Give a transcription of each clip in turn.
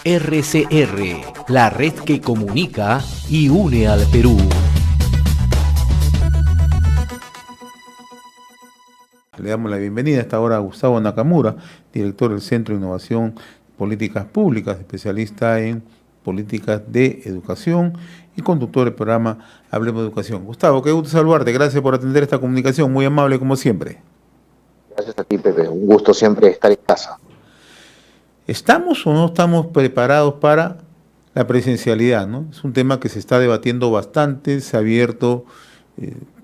RCR, la red que comunica y une al Perú. Le damos la bienvenida a esta hora a Gustavo Nakamura, director del Centro de Innovación Políticas Públicas, especialista en políticas de educación y conductor del programa Hablemos de Educación. Gustavo, qué gusto saludarte, gracias por atender esta comunicación, muy amable como siempre. Gracias a ti, Pepe, un gusto siempre estar en casa. ¿Estamos o no estamos preparados para la presencialidad, ¿no? Es un tema que se está debatiendo bastante, se ha abierto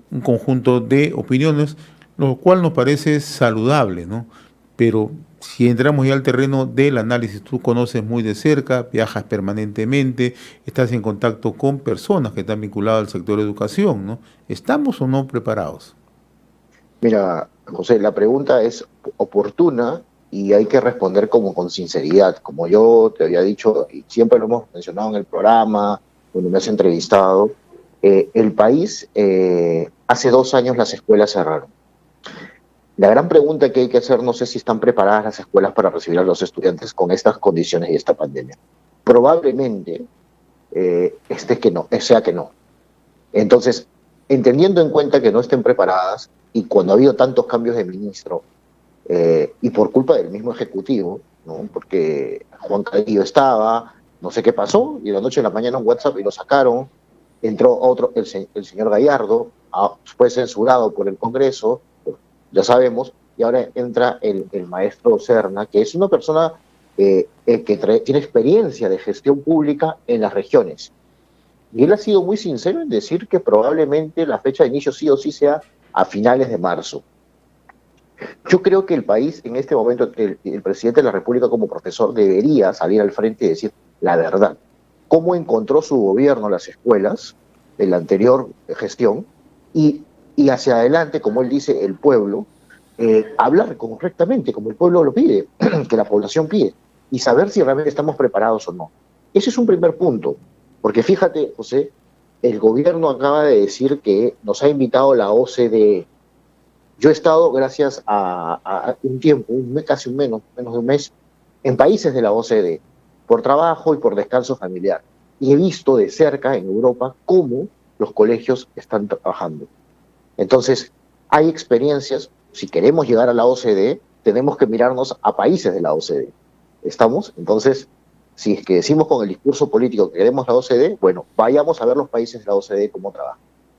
un conjunto de opiniones, lo cual nos parece saludable, ¿no? Pero si entramos ya al terreno del análisis, tú conoces muy de cerca, viajas permanentemente, estás en contacto con personas que están vinculadas al sector de educación, ¿no? ¿Estamos o no preparados? Mira, José, la pregunta es oportuna y hay que responder como con sinceridad. Como yo te había dicho, y siempre lo hemos mencionado en el programa, cuando me has entrevistado, el país, hace 2 años las escuelas cerraron. La gran pregunta que hay que hacer, no sé si están preparadas las escuelas para recibir a los estudiantes con estas condiciones y esta pandemia. Probablemente sea que no. Entonces, entendiendo en cuenta que no estén preparadas y cuando ha habido tantos cambios de ministro, y por culpa del mismo ejecutivo, ¿no? Porque Juan Cadillo estaba, no sé qué pasó, y de la noche a la mañana un WhatsApp y lo sacaron, entró otro, el señor Gallardo, fue censurado por el Congreso, ya sabemos, y ahora entra el maestro Serna, que es una persona que tiene experiencia de gestión pública en las regiones. Y él ha sido muy sincero en decir que probablemente la fecha de inicio sí o sí sea a finales de marzo. Yo creo que el país, en este momento, el presidente de la República como profesor debería salir al frente y decir la verdad. ¿Cómo encontró su gobierno las escuelas de la anterior gestión? Y hacia adelante, como él dice, el pueblo, hablar correctamente, como el pueblo lo pide, que la población pide, y saber si realmente estamos preparados o no. Ese es un primer punto, porque fíjate, José, el gobierno acaba de decir que nos ha invitado la OCDE. Yo he estado, gracias a un tiempo, casi menos de un mes, en países de la OCDE, por trabajo y por descanso familiar. Y he visto de cerca en Europa cómo los colegios están trabajando. Entonces, hay experiencias, si queremos llegar a la OCDE, tenemos que mirarnos a países de la OCDE. ¿Estamos? Entonces, si es que decimos con el discurso político que queremos la OCDE, bueno, vayamos a ver los países de la OCDE cómo trabajan.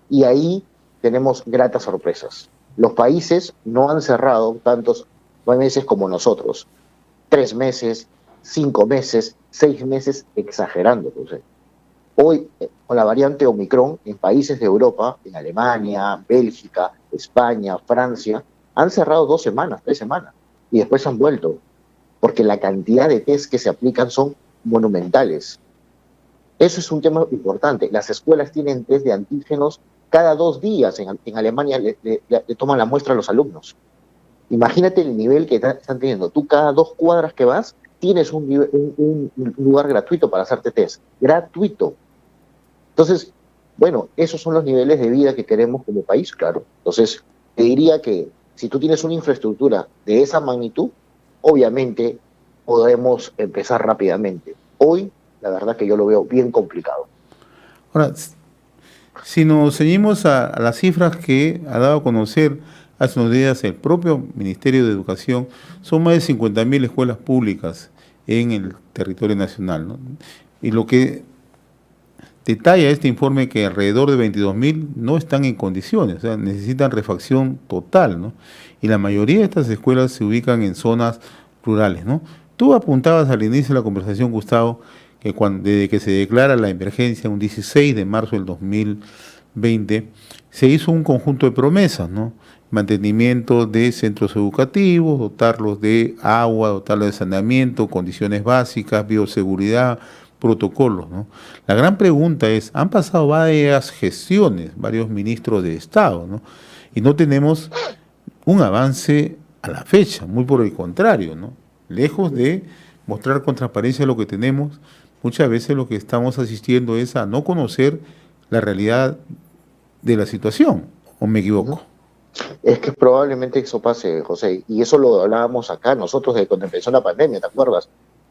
Y ahí tenemos gratas sorpresas. Los países no han cerrado tantos meses como nosotros. 3 meses, 5 meses, 6 meses, exagerando. Entonces, hoy, con la variante Omicron, en países de Europa, en Alemania, Bélgica, España, Francia, han cerrado 2 semanas, 3 semanas, y después han vuelto, porque la cantidad de test que se aplican son monumentales. Eso es un tema importante. Las escuelas tienen test de antígenos cada 2 días. En Alemania le toman la muestra a los alumnos. Imagínate el nivel que están teniendo. Tú cada 2 cuadras que vas tienes un lugar gratuito para hacerte test. Gratuito. Entonces, bueno, esos son los niveles de vida que queremos como país, claro. Entonces, te diría que si tú tienes una infraestructura de esa magnitud, obviamente podemos empezar rápidamente. Hoy, la verdad que yo lo veo bien complicado. Ahora, si nos ceñimos a las cifras que ha dado a conocer hace unos días el propio Ministerio de Educación, son más de 50.000 escuelas públicas en el territorio nacional, ¿no? Y lo que detalla este informe que alrededor de 22.000 no están en condiciones, o sea, necesitan refacción total, ¿no? Y la mayoría de estas escuelas se ubican en zonas rurales, ¿no? Tú apuntabas al inicio de la conversación, Gustavo, que desde que se declara la emergencia, un 16 de marzo del 2020, se hizo un conjunto de promesas, ¿no? Mantenimiento de centros educativos, dotarlos de agua, dotarlos de saneamiento, condiciones básicas, bioseguridad, protocolos, ¿no? La gran pregunta es, han pasado varias gestiones, varios ministros de Estado, ¿no? Y no tenemos un avance a la fecha, muy por el contrario, ¿no? Lejos de mostrar con transparencia lo que tenemos, muchas veces lo que estamos asistiendo es a no conocer la realidad de la situación, ¿o me equivoco? Es que probablemente eso pase, José, y eso lo hablábamos acá nosotros de cuando empezó la pandemia, ¿te acuerdas?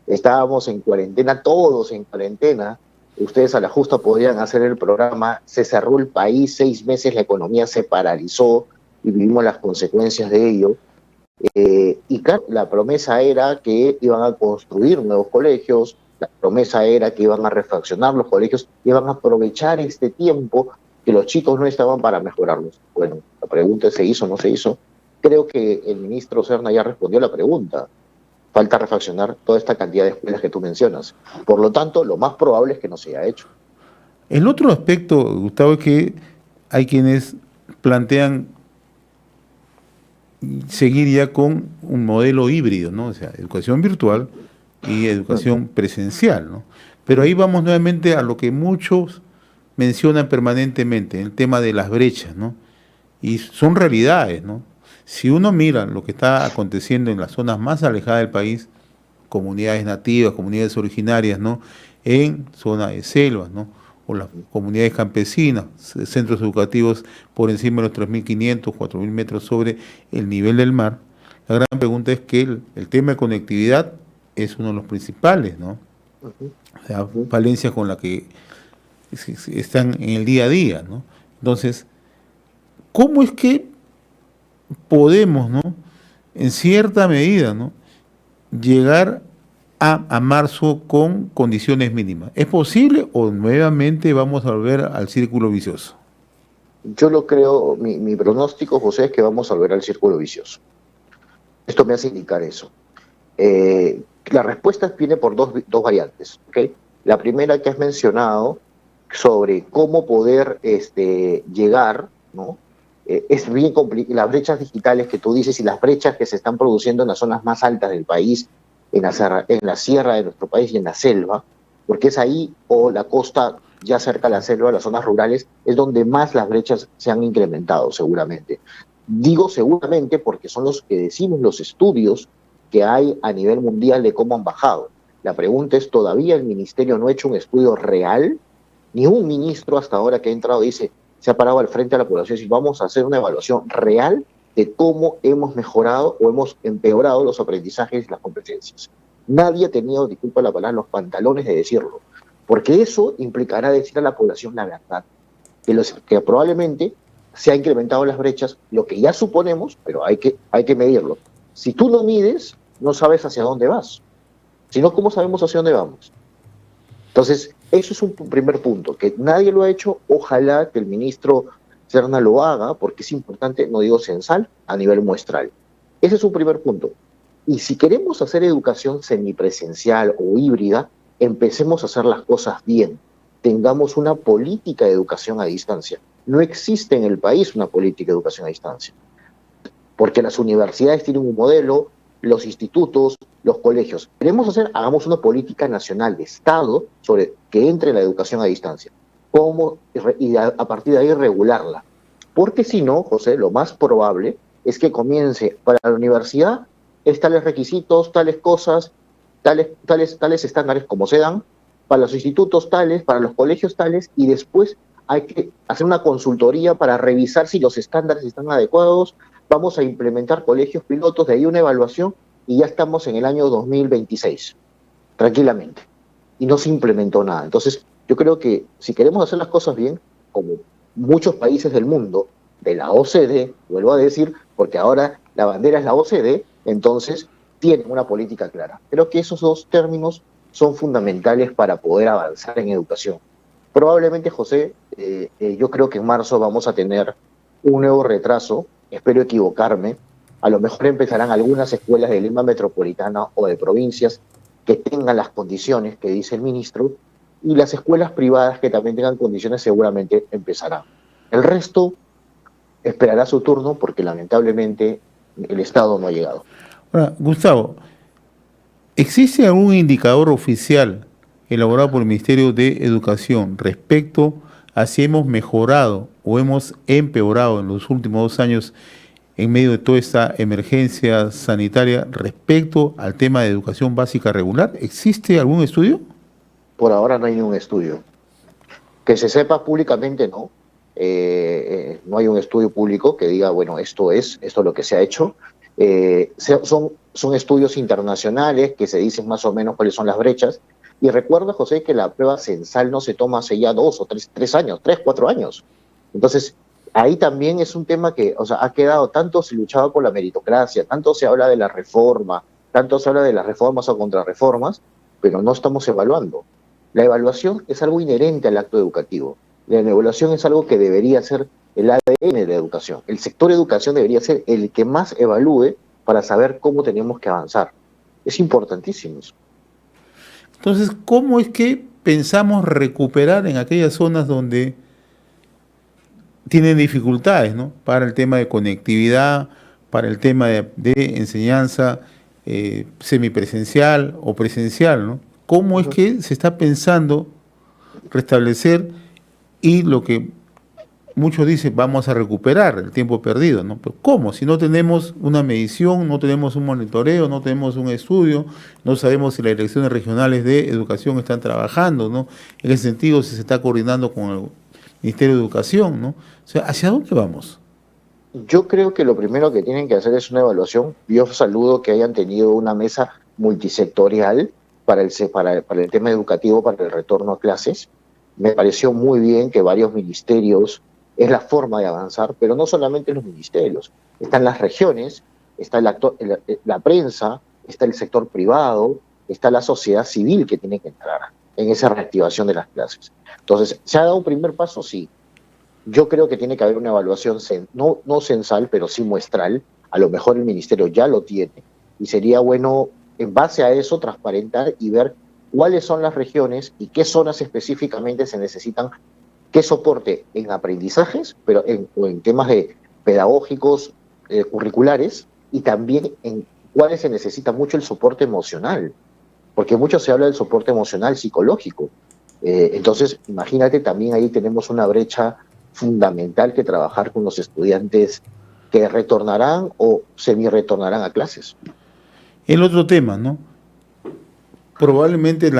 estábamos en cuarentena, todos en cuarentena. Ustedes a la justa podrían hacer el programa, se cerró el país, 6 meses la economía se paralizó y vivimos las consecuencias de ello. Y claro, la promesa era que iban a construir nuevos colegios, la promesa era que iban a refaccionar los colegios, iban a aprovechar este tiempo que los chicos no estaban para mejorarlos. Bueno, la pregunta es, ¿se hizo o no se hizo? Creo que el ministro Serna ya respondió a la pregunta. Falta refaccionar toda esta cantidad de escuelas que tú mencionas. Por lo tanto, lo más probable es que no se haya hecho. El otro aspecto, Gustavo, es que hay quienes plantean seguir ya con un modelo híbrido, ¿no? O sea, educación virtual y educación presencial, ¿no? Pero ahí vamos nuevamente a lo que muchos mencionan permanentemente, el tema de las brechas, ¿no? Y son realidades, ¿no? Si uno mira lo que está aconteciendo en las zonas más alejadas del país, comunidades nativas, comunidades originarias, ¿no? En zona de selvas, ¿no? O las comunidades campesinas, centros educativos por encima de los 3.500, 4.000 metros sobre el nivel del mar. La gran pregunta es que el tema de conectividad es uno de los principales, ¿no? O sea, falencias con las que están en el día a día, ¿no? Entonces, ¿cómo es que podemos, ¿no? En cierta medida, ¿no? Llegar a marzo con condiciones mínimas? ¿Es posible o nuevamente vamos a volver al círculo vicioso? Yo lo creo, mi pronóstico, José, es que vamos a volver al círculo vicioso. Esto me hace indicar eso. La respuesta viene por dos variantes, ¿ok? La primera que has mencionado sobre cómo poder llegar, ¿no? Es bien complicado. Las brechas digitales que tú dices y las brechas que se están produciendo en las zonas más altas del país, en la sierra de nuestro país y en la selva, porque es ahí, o la costa ya cerca de la selva, las zonas rurales, es donde más las brechas se han incrementado seguramente. Digo seguramente porque son los que decimos los estudios que hay a nivel mundial de cómo han bajado. La pregunta es, ¿todavía el ministerio no ha hecho un estudio real? Ni un ministro hasta ahora que ha entrado dice, se ha parado al frente de la población y dice, vamos a hacer una evaluación real de cómo hemos mejorado o hemos empeorado los aprendizajes y las competencias. Nadie ha tenido, disculpa la palabra, los pantalones de decirlo, porque eso implicará decir a la población la verdad, que probablemente se han incrementado las brechas, lo que ya suponemos, pero hay que medirlo. Si tú no mides, no sabes hacia dónde vas. Si no, ¿cómo sabemos hacia dónde vamos? Entonces, eso es un primer punto, que nadie lo ha hecho. Ojalá que el ministro Serna lo haga, porque es importante, no digo censal, a nivel muestral. Ese es un primer punto. Y si queremos hacer educación semipresencial o híbrida, empecemos a hacer las cosas bien. Tengamos una política de educación a distancia. No existe en el país una política de educación a distancia, porque las universidades tienen un modelo, los institutos, los colegios. Queremos hacer, hagamos una política nacional de Estado sobre que entre la educación a distancia. ¿Cómo? Y a partir de ahí regularla. Porque si no, José, lo más probable es que comience para la universidad, es tales requisitos, tales cosas, tales estándares como se dan, para los institutos tales, para los colegios tales, y después hay que hacer una consultoría para revisar si los estándares están adecuados. Vamos a implementar colegios pilotos, de ahí una evaluación, y ya estamos en el año 2026, tranquilamente. Y no se implementó nada. Entonces, yo creo que si queremos hacer las cosas bien, como muchos países del mundo, de la OCDE, vuelvo a decir, porque ahora la bandera es la OCDE, entonces tienen una política clara. Creo que esos dos términos son fundamentales para poder avanzar en educación. Probablemente, José, yo creo que en marzo vamos a tener un nuevo retraso, espero equivocarme. A lo mejor empezarán algunas escuelas de Lima Metropolitana o de provincias que tengan las condiciones que dice el ministro, y las escuelas privadas que también tengan condiciones seguramente empezarán. El resto esperará su turno porque lamentablemente el Estado no ha llegado. Ahora, Gustavo, ¿existe algún indicador oficial elaborado por el Ministerio de Educación respecto a si hemos mejorado o hemos empeorado en los últimos 2 años en medio de toda esta emergencia sanitaria respecto al tema de educación básica regular? ¿Existe algún estudio? Por ahora no hay ningún estudio. Que se sepa públicamente, no. No hay un estudio público que diga, bueno, esto es lo que se ha hecho. son estudios internacionales que se dicen más o menos cuáles son las brechas. Y recuerda, José, que la prueba censal no se toma hace ya 2 o 3 años, 3, 4 años. Entonces, ahí también es un tema que, o sea, ha quedado, tanto se luchaba por la meritocracia, tanto se habla de la reforma, tanto se habla de las reformas o contrarreformas, pero no estamos evaluando. La evaluación es algo inherente al acto educativo. La evaluación es algo que debería ser el ADN de la educación. El sector educación debería ser el que más evalúe para saber cómo tenemos que avanzar. Es importantísimo eso. Entonces, ¿cómo es que pensamos recuperar en aquellas zonas donde tienen dificultades, ¿no? Para el tema de conectividad, para el tema de enseñanza semipresencial o presencial, ¿no? ¿Cómo es que se está pensando restablecer y lo que muchos dicen vamos a recuperar el tiempo perdido, ¿no? Pero ¿cómo? Si no tenemos una medición, no tenemos un monitoreo, no tenemos un estudio, no sabemos si las direcciones regionales de educación están trabajando, ¿no? En ese sentido, si se está coordinando con el Ministerio de Educación, ¿no? O sea, ¿hacia dónde vamos? Yo creo que lo primero que tienen que hacer es una evaluación. Yo saludo que hayan tenido una mesa multisectorial para el tema educativo, para el retorno a clases. Me pareció muy bien que varios ministerios, es la forma de avanzar, pero no solamente los ministerios, están las regiones, está la prensa, está el sector privado, está la sociedad civil que tiene que entrar en esa reactivación de las clases. Entonces, ¿se ha dado un primer paso? Sí. Yo creo que tiene que haber una evaluación, no censal, pero sí muestral. A lo mejor el ministerio ya lo tiene. Y sería bueno, en base a eso, transparentar y ver cuáles son las regiones y qué zonas específicamente se necesitan, qué soporte en aprendizajes, pero o en temas de pedagógicos, curriculares, y también en cuáles se necesita mucho el soporte emocional. Porque mucho se habla del soporte emocional psicológico. Entonces, imagínate, también ahí tenemos una brecha fundamental que trabajar con los estudiantes que retornarán o semi-retornarán a clases. El otro tema, ¿no? Probablemente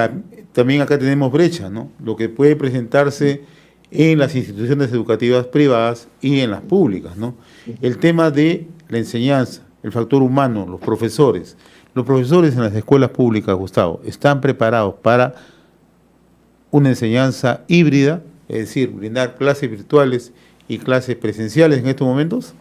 también acá tenemos brecha, ¿no? Lo que puede presentarse en las instituciones educativas privadas y en las públicas, ¿no? El tema de la enseñanza, el factor humano, los profesores. Los profesores en las escuelas públicas, Gustavo, ¿están preparados para una enseñanza híbrida, es decir, brindar clases virtuales y clases presenciales en estos momentos?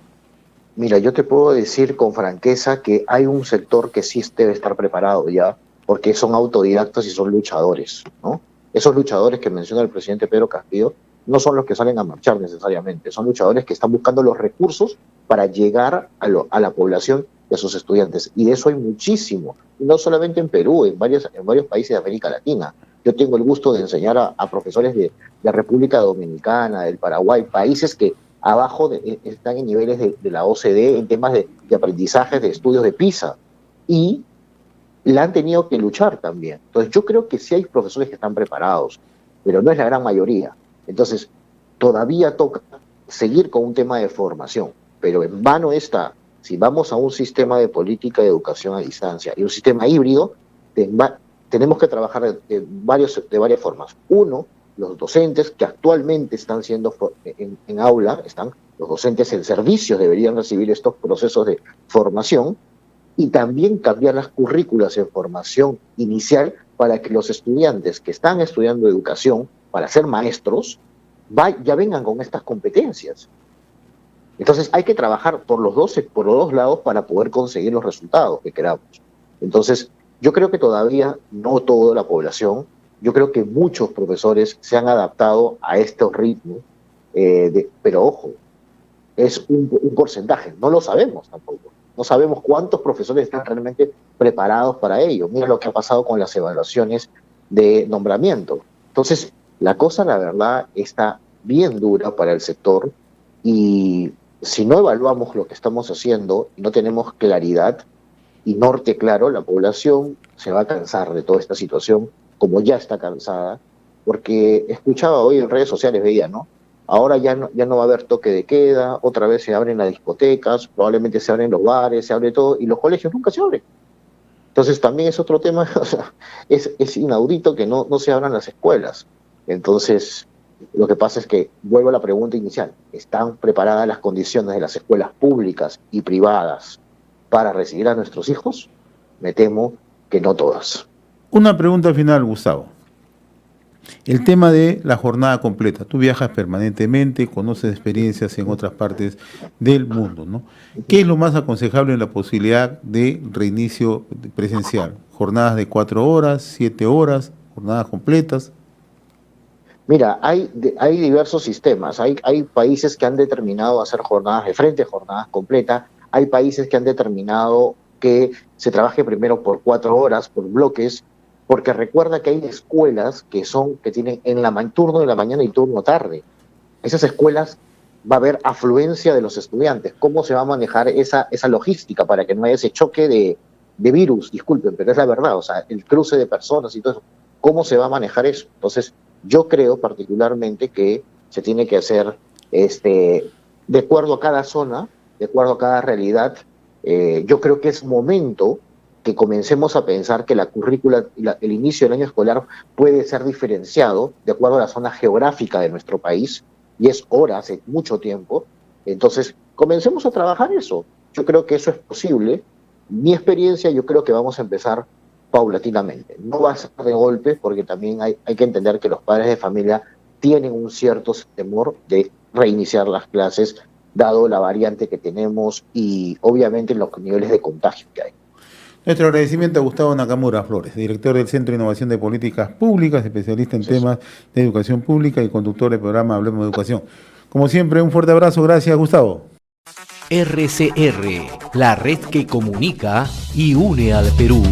Mira, yo te puedo decir con franqueza que hay un sector que sí debe estar preparado ya, porque son autodidactas y son luchadores, ¿no? Esos luchadores que menciona el presidente Pedro Castillo no son los que salen a marchar necesariamente, son luchadores que están buscando los recursos para llegar a la población y a sus estudiantes. Y de eso hay muchísimo, y no solamente en Perú, en varios países de América Latina. Yo tengo el gusto de enseñar a profesores de la República Dominicana, del Paraguay, países que abajo están en niveles de la OCDE en temas de aprendizaje, de estudios de PISA, y la han tenido que luchar también. Entonces yo creo que sí hay profesores que están preparados, pero no es la gran mayoría. Entonces todavía toca seguir con un tema de formación, pero en vano está, si vamos a un sistema de política de educación a distancia y un sistema híbrido, tenemos que trabajar de varias formas. Uno, los docentes que actualmente están siendo en aula, los docentes en servicios deberían recibir estos procesos de formación, y también cambiar las currículas en formación inicial para que los estudiantes que están estudiando educación para ser maestros ya vengan con estas competencias. Entonces hay que trabajar por los dos lados para poder conseguir los resultados que queramos. Entonces yo creo que todavía no toda la población, yo creo que muchos profesores se han adaptado a estos ritmos, pero ojo, es un porcentaje, no lo sabemos tampoco. No sabemos cuántos profesores están realmente preparados para ello. Mira lo que ha pasado con las evaluaciones de nombramiento. Entonces, la cosa, la verdad, está bien dura para el sector, y si no evaluamos lo que estamos haciendo y no tenemos claridad y norte claro, la población se va a cansar de toda esta situación, como ya está cansada, porque escuchaba hoy en redes sociales, veía, ¿no? Ahora ya no va a haber toque de queda, otra vez se abren las discotecas, probablemente se abren los bares, se abre todo, y los colegios nunca se abren. Entonces también es otro tema, o sea, es inaudito que no se abran las escuelas. Entonces, lo que pasa es que, vuelvo a la pregunta inicial, ¿están preparadas las condiciones de las escuelas públicas y privadas para recibir a nuestros hijos? Me temo que no todas. Una pregunta final, Gustavo. El tema de la jornada completa. Tú viajas permanentemente, conoces experiencias en otras partes del mundo, ¿no? ¿Qué es lo más aconsejable en la posibilidad de reinicio presencial? ¿Jornadas de 4 horas, 7 horas, jornadas completas? Mira, hay diversos sistemas. Hay países que han determinado hacer jornadas de frente, jornadas completas. Hay países que han determinado que se trabaje primero por 4 horas, por bloques, porque recuerda que hay escuelas que tienen turno de la mañana y turno tarde. Esas escuelas va a haber afluencia de los estudiantes. ¿Cómo se va a manejar esa logística para que no haya ese choque de virus? Disculpen, pero es la verdad, o sea, el cruce de personas y todo eso. ¿Cómo se va a manejar eso? Entonces, yo creo particularmente que se tiene que hacer de acuerdo a cada zona, de acuerdo a cada realidad. Yo creo que es momento que comencemos a pensar que la currícula, el inicio del año escolar puede ser diferenciado de acuerdo a la zona geográfica de nuestro país, y es hora, hace mucho tiempo. Entonces, comencemos a trabajar eso. Yo creo que eso es posible. Mi experiencia, yo creo que vamos a empezar paulatinamente. No va a ser de golpe, porque también hay que entender que los padres de familia tienen un cierto temor de reiniciar las clases, dado la variante que tenemos y obviamente los niveles de contagio que hay. Nuestro agradecimiento a Gustavo Nakamura Flores, director del Centro de Innovación de Políticas Públicas, especialista en temas de educación pública y conductor del programa Hablemos de Educación. Como siempre, un fuerte abrazo. Gracias, Gustavo. RCR, la red que comunica y une al Perú.